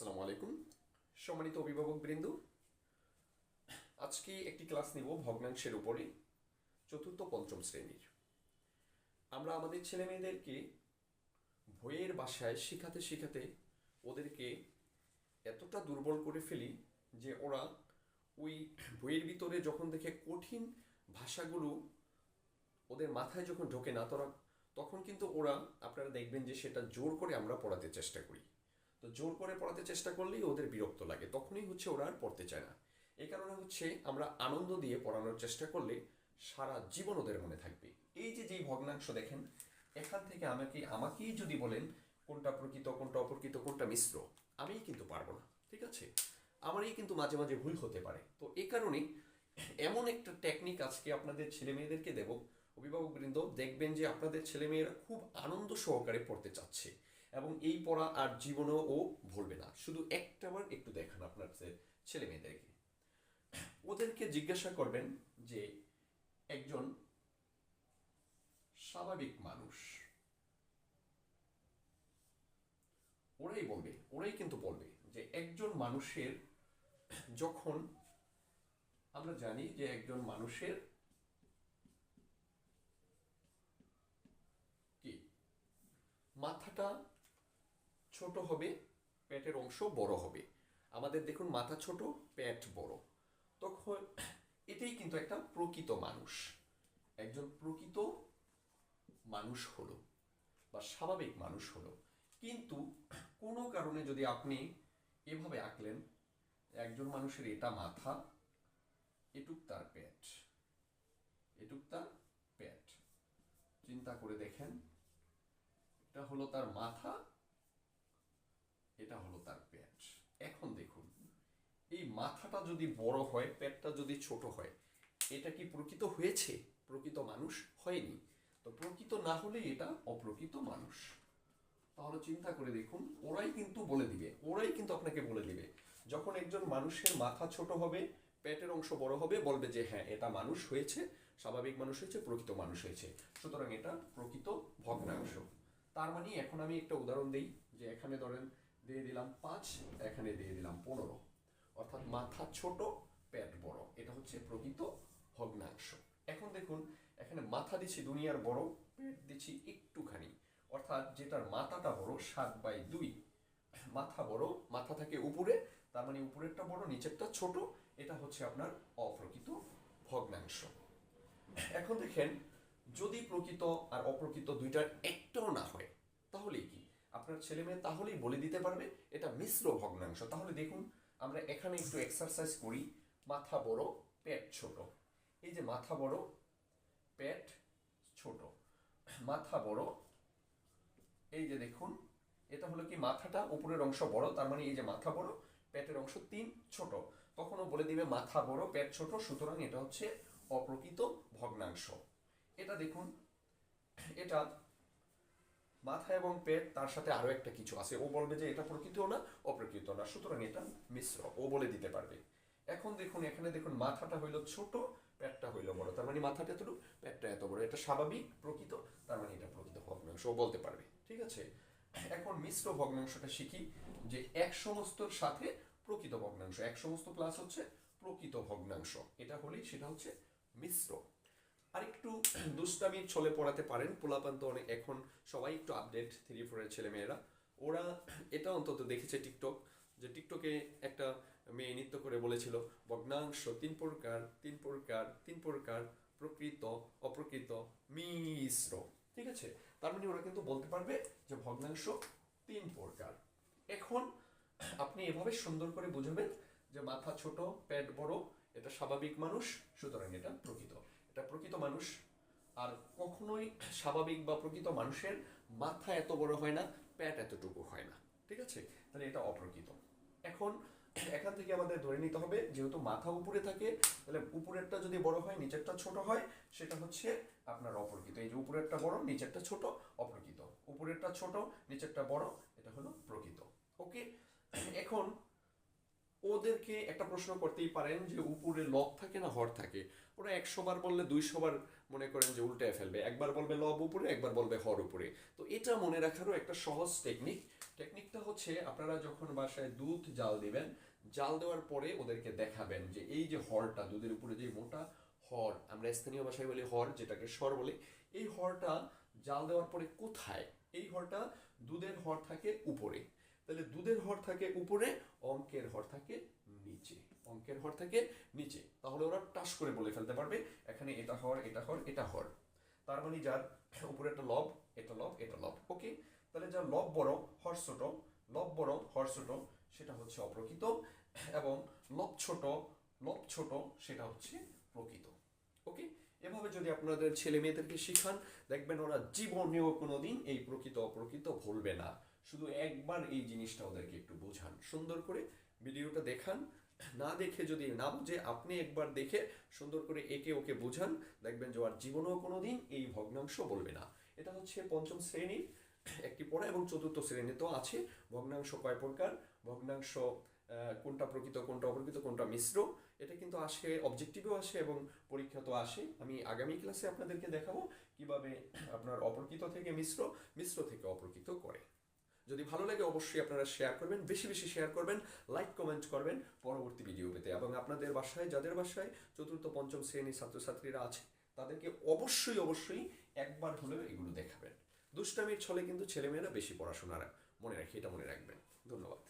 আসসালামু আলাইকুম। সম্মানিত অভিভাবকবৃন্দ, আজকে একটি ক্লাস নিব ভগ্নাংশের উপরে, চতুর্থ পঞ্চম শ্রেণীর। আমরা আমাদের ছেলে মেয়েদেরকে বইয়ের ভাষায় শেখাতে শেখাতে ওদেরকে এতটা দুর্বল করে ফেলি যে ওরা ওই বইয়ের ভিতরে যখন দেখে কঠিন ভাষাগুলো ওদের মাথায় যখন ঢোকে না তখন কিন্তু ওরা, আপনারা দেখবেন যে সেটা জোর করে আমরা পড়াতে চেষ্টা করি। তো জোর করে পড়াতে চেষ্টা করলেই ওদের বিরক্ত লাগে, তখনই ওরা আর পড়তে চায় না। এই কারণে আমরা আনন্দ দিয়ে পড়ানোর চেষ্টা করলে সারা জীবন ওদের মনে থাকবে। এই যে যেই ভগ্নাংশ দেখেন, এখান থেকে আমাকেই যদি বলেন কোনটা প্রকৃত, কোনটা অপ্রকৃত, কোনটা মিশ্র, আমিই কিন্তু পারবো না। ঠিক আছে, আমারই কিন্তু মাঝে মাঝে ভুল হতে পারে। তো এই কারণেই এমন একটা টেকনিক আজকে আপনাদের ছেলে মেয়েদেরকে দেব। অভিভাবকবৃন্দ, দেখবেন যে আপনাদের ছেলেমেয়েরা খুব আনন্দ সহকারে পড়তে চাচ্ছে এবং এই পড়া আর জীবনেও ও ভুলবে না। শুধু একটাবার একটু দেখান আপনার ছেলে মেয়েদেরকে, ওদেরকে জিজ্ঞাসা করবেন যে একজন স্বাভাবিক মানুষ, ওরাই কিন্তু বলবে যে একজন মানুষের, যখন আমরা জানি যে একজন মানুষের কি মাথাটা ছোট হবে, পেটের অংশ বড় হবে। আমাদের দেখুন মাথা ছোট, পেট বড়, তখন এটাই কিন্তু একটা প্রকৃত মানুষ। একজন প্রকৃত মানুষ হলো বা স্বাভাবিক মানুষ হলো। কিন্তু কোনো কারণে যদি আপনি এভাবে আঁকলেন, একজন মানুষের এটা মাথা, এটুক তার পেট, এটুক তার পেট, চিন্তা করে দেখেন, এটা হলো তার মাথা, এটা হলো তার পেট। এখন দেখুন, এই মাথাটা যদি বড় হয়, পেটটা যদি ছোট হয়, এটা কি প্রকৃত হয়েছে? প্রকৃত মানুষ হয়নি। তো প্রকৃত না হলে এটা অপ্রকৃত মানুষ। তাহলে চিন্তা করে দেখুন, ওরাই কিন্তু আপনাকে বলে দিবে, যখন একজন মানুষের মাথা ছোট হবে, পেটের অংশ বড় হবে, বলবে যে হ্যাঁ, এটা মানুষ হয়েছে, স্বাভাবিক মানুষ হয়েছে, প্রকৃত মানুষ হয়েছে, সুতরাং এটা প্রকৃত ভগ্নাংশ। তার মানে এখন আমি একটা উদাহরণ দিই, যে এখানে ধরেন দিয়ে দিলাম 5, এখানে দিয়ে দিলাম 15, অর্থাৎ মাথা ছোট, পেট বড়, এটা হচ্ছে প্রকৃত ভগ্নাংশ। এখন দেখুন, এখানে মাথা দিচ্ছি দুনিয়ার বড়, পেট দিচ্ছি একটুখানি, অর্থাৎ যেটার মাথাটা বড় 7/2, মাথা বড়, মাথা থাকে উপরে, তার মানে উপরেরটা বড়, নিচেরটা ছোট, এটা হচ্ছে আপনার অপ্রকৃত ভগ্নাংশ। এখন দেখেন, যদি প্রকৃত আর অপ্রকৃত দুইটার একটাও না হয়, তাহলে কি আপনার ছেলে মেয়ে তাহলেই বলে দিতে পারবে এটা মিশ্র ভগ্নাংশ। তাহলে দেখুন, আমরা এখানে একটু এক্সারসাইজ করি। মাথা বড়, পেট ছোট, এই যে মাথা বড়, পেট ছোট, মাথা বড়, এই যে দেখুন, এটা হলো কি মাথাটা উপরের অংশ বড়, তার মানে এই যে মাথা বড়, পেটের অংশ 3 ছোট, তখনও বলে দিবে মাথা বড়, পেট ছোট, সুতরাং এটা হচ্ছে অপ্রকৃত ভগ্নাংশ। এটা দেখুন, এটা মাথা এবং পেট, তার সাথে আরো একটা কিছু আছে, ও বলবে যে এটা প্রকৃত না, অপ্রকৃত না, সুতরাং এটা মিশ্র, ও বলে দিতে পারবে। এখন দেখুন, এখানে দেখুন, মাথাটা হইল ছোট, পেটটা হইল বড়, তার মানে মাথাটা এতটুকু, পেটটা এত বড়, এটা স্বাভাবিক, প্রকৃত, তার মানে এটা প্রকৃত ভগ্নাংশ, ও বলতে পারবে। ঠিক আছে, এখন মিশ্র ভগ্নাংশটা শিখি, যে এক সমস্তর সাথে প্রকৃত ভগ্নাংশ, এক সমস্ত প্লাস হচ্ছে প্রকৃত ভগ্নাংশ, এটা হলেই সেটা হচ্ছে মিশ্র। আর একটু দুষ্টামির ছলে পড়াতে পারেন, পোলাপান তো অনেক, এখন সবাই একটু আপডেট, 3-4 এর ছেলে মেয়েরা, ওরা এটা অন্তত দেখেছে যে টিকটকে একটা মেয়ে নৃত্য করে বলেছিল, ভগ্নাংশ 3 প্রকার, 3 প্রকার, 3 প্রকার, প্রকৃত, অপ্রকৃত, মিশ্র। ঠিক আছে, তার মানে ওরা কিন্তু বলতে পারবে যে ভগ্নাংশ 3 প্রকার। এখন আপনি এভাবে সুন্দর করে বুঝবেন যে মাথা ছোট, পেট বড়, এটা স্বাভাবিক মানুষ, সুতরাং এটা প্রকৃত, এটা প্রকৃত মানুষ। আর কখনোই স্বাভাবিক বা প্রকৃত মানুষের মাথা এত বড় হয় না, পেট এতটুকু হয় না। ঠিক আছে, তাহলে এটা অপ্রকৃত। এখন এখান থেকে আমাদের ধরে নিতে হবে, যেহেতু মাথা উপরে থাকে, তাহলে উপরেরটা যদি বড় হয়, নিচেরটা ছোট হয়, সেটা হচ্ছে আপনার অপ্রকৃত। এই যে উপরেরটা বড়, নিচেরটা ছোট, অপ্রকৃত। উপরেরটা ছোট, নিচেরটা বড়, এটা হলো প্রকৃত। ওকে, এখন ওদেরকে একটা প্রশ্ন করতেই পারেন যে উপরে লব থাকে না হর থাকে, ওরা 100 বার বললে 200 বার মনে করেন যে উল্টায় ফেলবে, একবার বলবে লব উপরে, একবার বলবে হর উপরে। তো এটা মনে রাখারও একটা সহজ টেকনিকটা হচ্ছে আপনারা যখন বাসায় দুধ জাল দিবেন, জাল দেওয়ার পরে ওদেরকে দেখাবেন যে এই যে হরটা, দুধের উপরে যে মোটা হর, আমরা স্থানীয় ভাষায় বলি হর, যেটাকে স্বর বলে, এই হরটা জাল দেওয়ার পরে কোথায়? এই হরটা, দুধের হর থাকে উপরে, তাহলে দুধের হর থাকে উপরে, অঙ্কের হর থাকে নিচে, অঙ্কের হর থাকে নিচে। তাহলে ওরা টাস করে বলে ফেলতে পারবে এখানে এটা হর, এটা হর, এটা হর। তার মানে যার উপরে একটা লব, এটা লব, এটা লব, ওকে। তাহলে যার লব বড় হর ছোট, লব বড় হর ছোট, সেটা হচ্ছে অপ্রকৃত, এবং লব ছোট সেটা হচ্ছে প্রকৃত, ওকে। এভাবে যদি আপনাদের ছেলে মেয়েদেরকে শিখান, দেখবেন ওরা জীবনেও কোনোদিন এই প্রকৃত অপ্রকৃত ভুলবে না। শুধু একবার এই জিনিসটা ওদেরকে একটু বোঝান, সুন্দর করে ভিডিওটা দেখান, না দেখে যদি না বুঝে আপনি একবার দেখে সুন্দর করে একে ওকে বোঝান, দেখবেন যে আর জীবনেও কোনোদিন এই ভগ্নাংশ বলবে না। এটা হচ্ছে পঞ্চম শ্রেণীর একটি পড়া, এবং চতুর্থ শ্রেণীতেও আছে ভগ্নাংশ কয় প্রকার, ভগ্নাংশ কোনটা প্রকৃত, কোনটা অপ্রকৃত, কোনটা মিশ্র। এটা কিন্তু আসে, অবজেক্টিভেও আসে এবং পরীক্ষাতেও আসে। আমি আগামী ক্লাসে আপনাদেরকে দেখাবো কিভাবে আপনার অপ্রকৃত থেকে মিশ্র, মিশ্র থেকে অপ্রকৃত করে। যদি ভালো লাগে অবশ্যই আপনারা শেয়ার করবেন, বেশি বেশি শেয়ার করবেন, লাইক কমেন্ট করবেন পরবর্তী ভিডিও পেতে। এবং আপনাদের বাসায়, যাদের বাসায় চতুর্থ পঞ্চম শ্রেণীর ছাত্রছাত্রীরা আছে, তাদেরকে অবশ্যই একবার হলেও এগুলো দেখাবেন। দুষ্টামির ছলে কিন্তু ছেলেমেয়েরা বেশি পড়াশোনা মনে রাখে, এটা মনে রাখবেন। ধন্যবাদ।